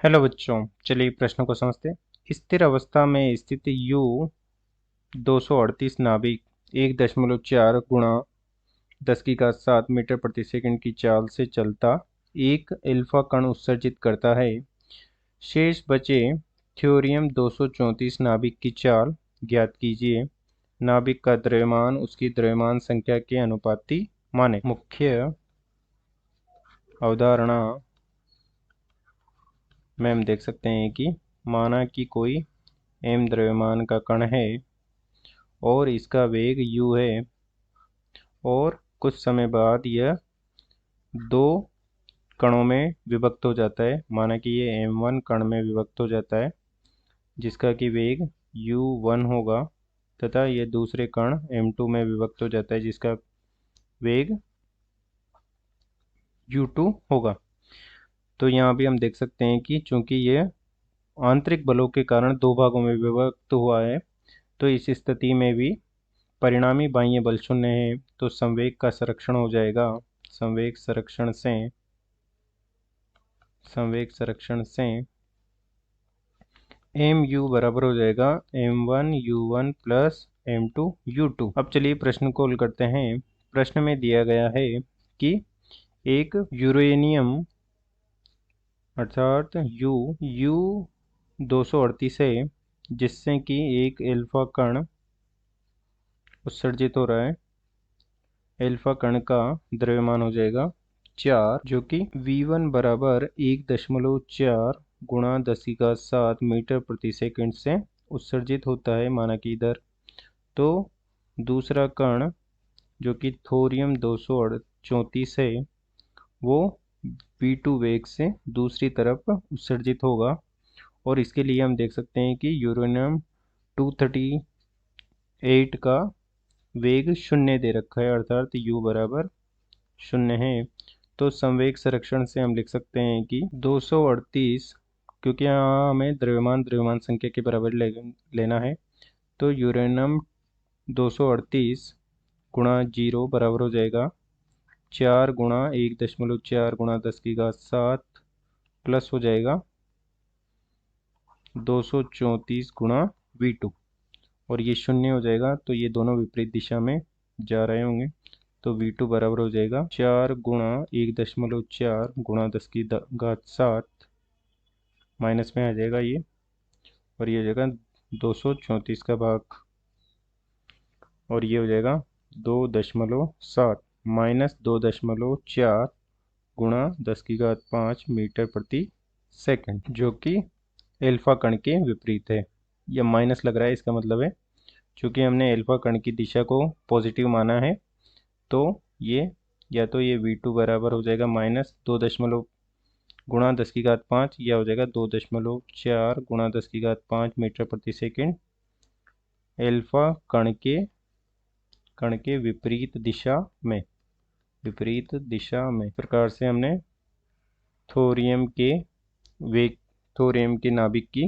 Hello बच्चों, चलिए प्रश्नों को समझते हैं। स्थिर अवस्था में स्थित U 238 नाभिक 1.4 गुणा 10 की घात 7 मीटर प्रति सेकंड की चाल से चलता एक अल्फा कण उत्सर्जित करता है। शेष बचे थ्योरियम 234 नाभिक की चाल ज्ञात कीजिए। नाभिक का द्रव्यमान उसकी द्रव्यमान संख्या के अनुपाती माने। मुख्य अवधारणा में हम देख सकते हैं कि माना कि कोई m द्रव्यमान का कण है और इसका वेग u है और कुछ समय बाद यह दो कणों में विभक्त हो जाता है। माना कि ये m1 कण में विभक्त हो जाता है जिसका कि वेग u1 होगा तथा ये दूसरे कण m2 में विभक्त हो जाता है जिसका वेग u2 होगा। तो यहाँ भी हम देख सकते हैं कि चूंकि ये आंतरिक बलों के कारण दो भागों में विभक्त हुआ है तो इस स्थिति में भी परिणामी बाह्य बल शून्य है, तो संवेग का संरक्षण हो जाएगा। संवेग संरक्षण से mu बराबर हो जाएगा m1 u1 plus m2 u2। अब चलिए प्रश्न को हल करते हैं। प्रश्न में दिया गया है कि एक यूरेनियम अर्थात U 238 है जिससे कि एक अल्फा कण उत्सर्जित हो रहा है। अल्फा कण का द्रव्यमान हो जाएगा 4 जो कि v1 बराबर 1.4 गुणा 10 की घात 7 मीटर प्रति सेकंड से उत्सर्जित होता है। माना कि इधर तो दूसरा कण जो कि थोरियम 234 है वो v2 वेग से दूसरी तरफ उत्सर्जित होगा और इसके लिए हम देख सकते हैं कि यूरेनियम 238 का वेग 0 दे रखा है अर्थात u बराबर 0 है। तो संवेग संरक्षण से हम लिख सकते हैं कि 238 क्योंकि यहाँ हमें द्रव्यमान संख्या के बराबर लेना है तो यूरेनियम 238 गुणा 0 बराबर हो जाएगा 4 गुणा 1.4 गुणा 10 की घात 7 प्लस हो जाएगा 234 गुणा v2 और ये 0 हो जाएगा तो ये दोनों विपरीत दिशा में जा रहे होंगे तो v2 बराबर हो जाएगा 4 गुणा 1.4 गुणा 10 की घात 7 माइनस में आ जाएगा ये और ये हो जाएगा 234 का भाग और ये हो जाएगा 2.7 माइनस 2.4 गुणा 10 की घात 5 मीटर प्रति सेकंड जो कि अल्फा कण के विपरीत है। यह माइनस लग रहा है, इसका मतलब है चूंकि हमने अल्फा कण की दिशा को पॉजिटिव माना है तो ये या तो ये v2 बराबर हो जाएगा माइनस 2 गुणा 10 की घात 5 या हो जाएगा 2.4 गुणा 10 की घात 5 मीटर प्रति सेकंड अल्फा कण के विपरीत दिशा में प्रकार से हमने थोरियम के नाभिक की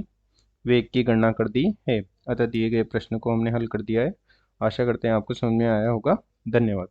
वेग की गणना कर दी है। अतः दिए गए प्रश्न को हमने हल कर दिया है। आशा करते हैं आपको समझ में आया होगा। धन्यवाद।